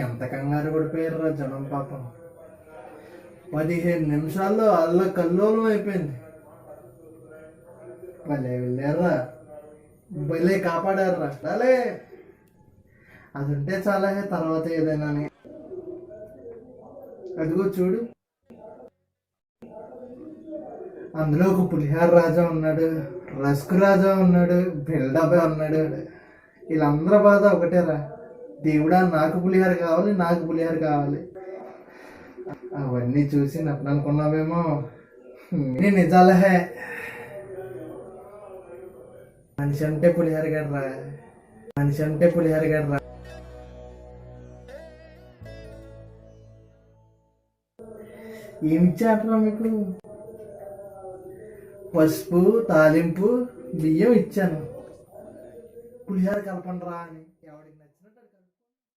ఎంత కంగారు పడిపోయారురా జనం పాపం. 15 నిమిషాల్లో అల్ల కల్లోలం అయిపోయింది. భలే వెళ్ళారా, భలే కాపాడారా. అలే అది ఉంటే చాలా తర్వాత ఏదైనా. అదిగో చూడు, అందులో ఒక పులిహార రాజా ఉన్నాడు, రస్కు రాజా ఉన్నాడు, బిల్డబ్బా ఉన్నాడు. వీళ్ళందరూ బాధ ఒకటేరా, దేవుడా నాకు పులిహార కావాలి, నాకు పులిహార కావాలి. అవన్నీ చూసి నన్ను అనుకున్నావేమో, నేను నిజాలహే. మనిషి అంటే పులిహార గడ్రా, మనిషి అంటే పులిహార గడ్రా. ఏమిచ్చారా మీకు? పసుపు, తాలింపు, బియ్యం ఇచ్చాను. పులిహార కలపండి రా అని ఎవడికి